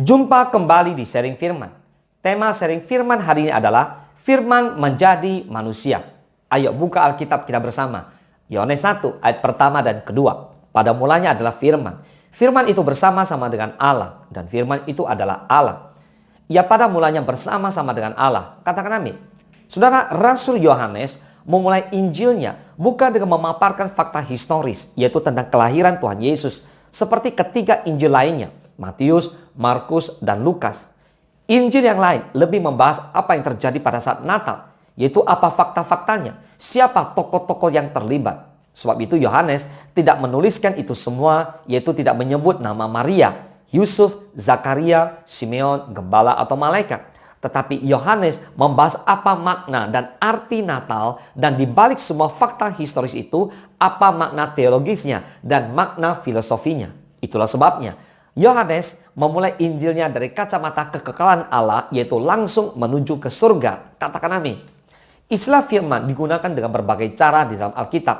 Jumpa kembali di Sharing Firman. Tema Sharing Firman hari ini adalah Firman menjadi manusia. Ayo buka Alkitab kita bersama. Yohanes 1 ayat pertama dan kedua. Pada mulanya adalah Firman. Firman itu bersama-sama dengan Allah. Dan Firman itu adalah Allah. Ia pada mulanya bersama-sama dengan Allah. Katakan amin. Saudara, Rasul Yohanes memulai Injilnya bukan dengan memaparkan fakta historis, yaitu tentang kelahiran Tuhan Yesus, seperti ketiga Injil lainnya, Matius, Markus, dan Lukas. Injil yang lain lebih membahas apa yang terjadi pada saat Natal, yaitu apa fakta-faktanya, siapa tokoh-tokoh yang terlibat. Sebab itu Yohanes tidak menuliskan itu semua, yaitu tidak menyebut nama Maria, Yusuf, Zakaria, Simeon, gembala atau malaikat. Tetapi Yohanes membahas apa makna dan arti Natal, dan dibalik semua fakta historis itu, apa makna teologisnya dan makna filosofinya. Itulah sebabnya Yohanes memulai Injilnya dari kacamata kekekalan Allah, yaitu langsung menuju ke surga. Katakan amin. Istilah firman digunakan dengan berbagai cara di dalam Alkitab.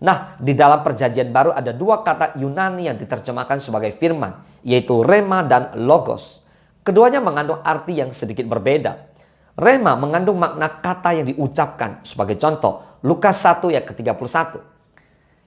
Nah, di dalam Perjanjian Baru ada dua kata Yunani yang diterjemahkan sebagai firman, yaitu rema dan logos. Keduanya mengandung arti yang sedikit berbeda. Rema mengandung makna kata yang diucapkan. Sebagai contoh, Lukas 1 ayat ke-31.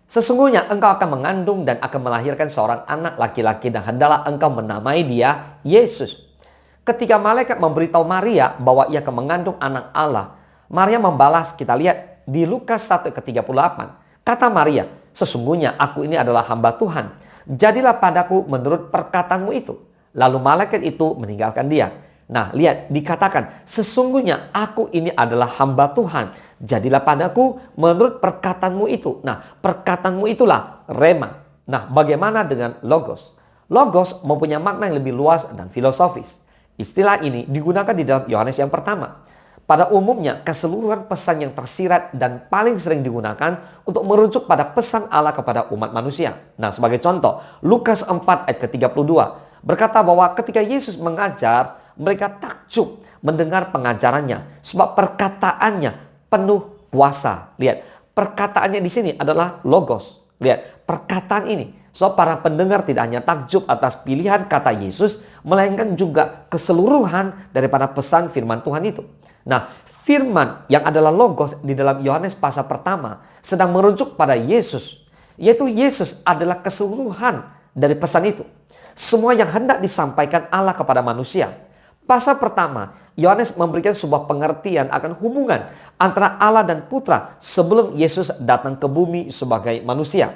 Sesungguhnya engkau akan mengandung dan akan melahirkan seorang anak laki-laki, dan hendaklah engkau menamai dia Yesus. Ketika malaikat memberitahu Maria bahwa ia akan mengandung anak Allah, Maria membalas, kita lihat di Lukas 1 ke-38. Kata Maria, sesungguhnya aku ini adalah hamba Tuhan. Jadilah padaku menurut perkataanmu itu. Lalu malaikat itu meninggalkan dia. Nah, lihat, dikatakan, sesungguhnya aku ini adalah hamba Tuhan. Jadilah padaku menurut perkataanmu itu. Nah, perkataanmu itulah rema. Nah, bagaimana dengan logos? Logos mempunyai makna yang lebih luas dan filosofis. Istilah ini digunakan di dalam Yohanes yang pertama. Pada umumnya, keseluruhan pesan yang tersirat dan paling sering digunakan untuk merujuk pada pesan Allah kepada umat manusia. Nah, sebagai contoh, Lukas 4 ayat ke-32 berkata bahwa ketika Yesus mengajar, mereka takjub mendengar pengajarannya, sebab perkataannya penuh kuasa. Lihat, perkataannya di sini adalah logos. Lihat, perkataan ini. So, para pendengar tidak hanya takjub atas pilihan kata Yesus, melainkan juga keseluruhan daripada pesan firman Tuhan itu. Nah, firman yang adalah logos di dalam Yohanes pasal pertama sedang merujuk pada Yesus. Yaitu Yesus adalah keseluruhan dari pesan itu. Semua yang hendak disampaikan Allah kepada manusia. Pasal pertama, Yohanes memberikan sebuah pengertian akan hubungan antara Allah dan Putra sebelum Yesus datang ke bumi sebagai manusia.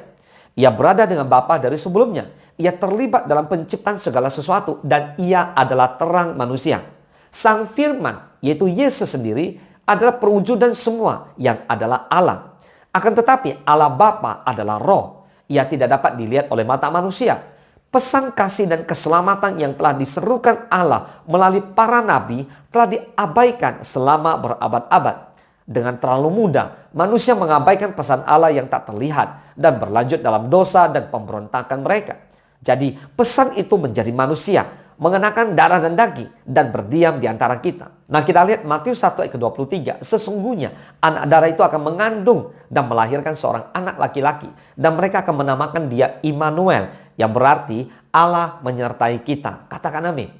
Ia berada dengan Bapa dari sebelumnya. Ia terlibat dalam penciptaan segala sesuatu, dan ia adalah terang manusia. Sang firman, yaitu Yesus sendiri, adalah perwujudan semua yang adalah Allah. Akan tetapi Allah Bapa adalah roh. Ia tidak dapat dilihat oleh mata manusia. Pesan kasih dan keselamatan yang telah diserukan Allah melalui para nabi telah diabaikan selama berabad-abad. Dengan terlalu mudah, manusia mengabaikan pesan Allah yang tak terlihat dan berlanjut dalam dosa dan pemberontakan mereka. Jadi pesan itu menjadi manusia, mengenakan darah dan daging, dan berdiam di antara kita. Nah, kita lihat Matius 1 ayat ke-23. Sesungguhnya anak darah itu akan mengandung dan melahirkan seorang anak laki-laki, dan mereka akan menamakan dia Immanuel, yang berarti Allah menyertai kita. Katakan amin.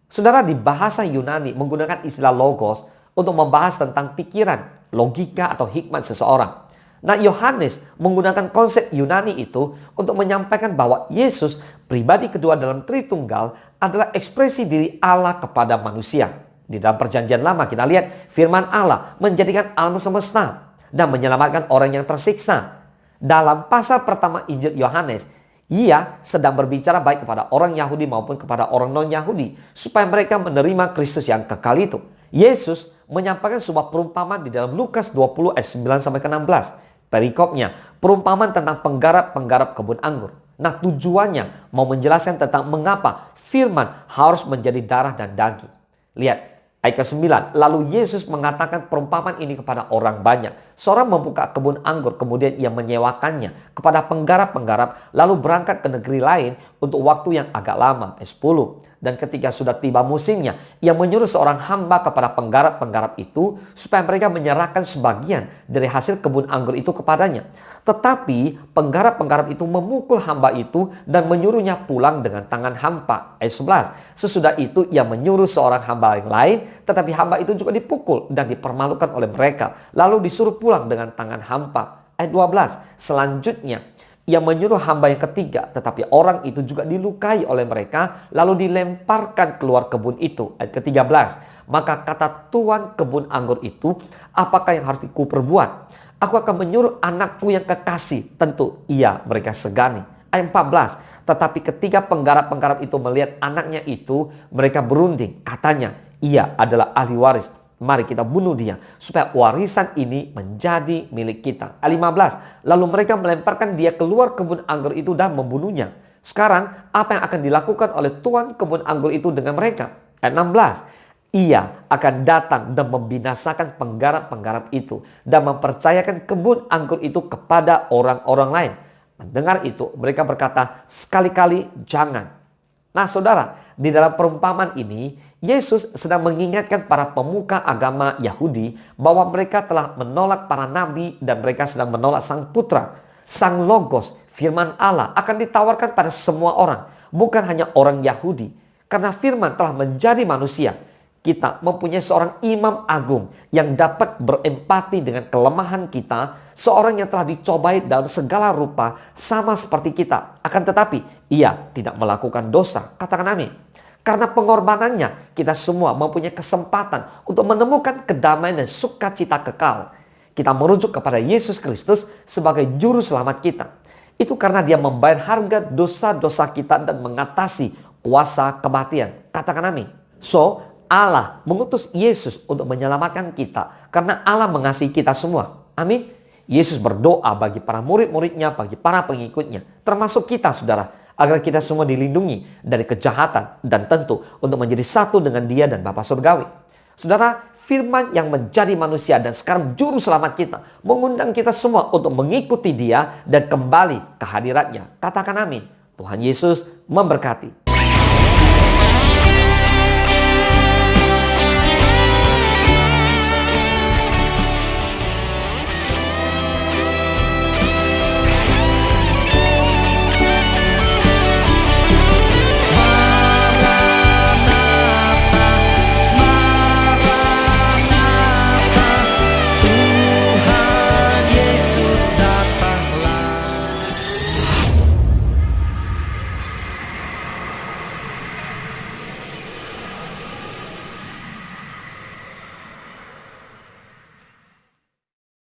Saudara, di bahasa Yunani menggunakan istilah logos untuk membahas tentang pikiran, logika atau hikmat seseorang. Nah, Yohanes menggunakan konsep Yunani itu untuk menyampaikan bahwa Yesus, pribadi kedua dalam Tritunggal, adalah ekspresi diri Allah kepada manusia. Di dalam Perjanjian Lama kita lihat firman Allah menjadikan alam semesta dan menyelamatkan orang yang tersiksa. Dalam pasal pertama Injil Yohanes, ia sedang berbicara baik kepada orang Yahudi maupun kepada orang non-Yahudi, supaya mereka menerima Kristus yang kekal itu. Yesus menyampaikan sebuah perumpamaan di dalam Lukas 20 ayat 9-16. Perikopnya, perumpamaan tentang penggarap-penggarap kebun anggur. Nah, tujuannya mau menjelaskan tentang mengapa firman harus menjadi darah dan daging. Lihat, ayat ke-9. Lalu Yesus mengatakan perumpamaan ini kepada orang banyak. Seorang membuka kebun anggur, kemudian ia menyewakannya kepada penggarap-penggarap, lalu berangkat ke negeri lain untuk waktu yang agak lama. Ayat 10. Dan ketika sudah tiba musimnya, ia menyuruh seorang hamba kepada penggarap-penggarap itu supaya mereka menyerahkan sebagian dari hasil kebun anggur itu kepadanya. Tetapi penggarap-penggarap itu memukul hamba itu dan menyuruhnya pulang dengan tangan hampa. Ayat 11. Sesudah itu ia menyuruh seorang hamba yang lain, tetapi hamba itu juga dipukul dan dipermalukan oleh mereka. Lalu disuruh pulang dengan tangan hampa. Ayat 12. Selanjutnya ia menyuruh hamba yang ketiga, tetapi orang itu juga dilukai oleh mereka, lalu dilemparkan keluar kebun itu. Ayat ke-13. Maka kata tuan kebun anggur itu, apakah yang harus kuperbuat? Aku akan menyuruh anakku yang kekasih. Tentu ia mereka segani. Ayat 14. Tetapi ketika penggarap-penggarap itu melihat anaknya itu, mereka berunding. Katanya, ia adalah ahli waris. Mari kita bunuh dia supaya warisan ini menjadi milik kita. Ayat 15. Lalu mereka melemparkan dia keluar kebun anggur itu dan membunuhnya. Sekarang apa yang akan dilakukan oleh tuan kebun anggur itu dengan mereka? Ayat 16. Ia akan datang dan membinasakan penggarap-penggarap itu dan mempercayakan kebun anggur itu kepada orang-orang lain. Mendengar itu mereka berkata, sekali-kali jangan. Nah saudara, di dalam perumpamaan ini, Yesus sedang mengingatkan para pemuka agama Yahudi bahwa mereka telah menolak para nabi dan mereka sedang menolak Sang Putra. Sang Logos, firman Allah akan ditawarkan pada semua orang, bukan hanya orang Yahudi. Karena firman telah menjadi manusia, kita mempunyai seorang imam agung yang dapat berempati dengan kelemahan kita, seorang yang telah dicobai dalam segala rupa sama seperti kita. Akan tetapi ia tidak melakukan dosa. Katakan amin. Karena pengorbanannya kita semua mempunyai kesempatan untuk menemukan kedamaian dan sukacita kekal. Kita merujuk kepada Yesus Kristus sebagai juru selamat kita. Itu karena dia membayar harga dosa-dosa kita dan mengatasi kuasa kematian. Katakan amin. So, Allah mengutus Yesus untuk menyelamatkan kita karena Allah mengasihi kita semua. Amin. Yesus berdoa bagi para murid-muridnya, bagi para pengikutnya, termasuk kita saudara, agar kita semua dilindungi dari kejahatan dan tentu untuk menjadi satu dengan Dia dan Bapa Surgawi. Saudara, firman yang menjadi manusia dan sekarang juru selamat kita mengundang kita semua untuk mengikuti Dia dan kembali ke hadirat-Nya. Katakan amin. Tuhan Yesus memberkati.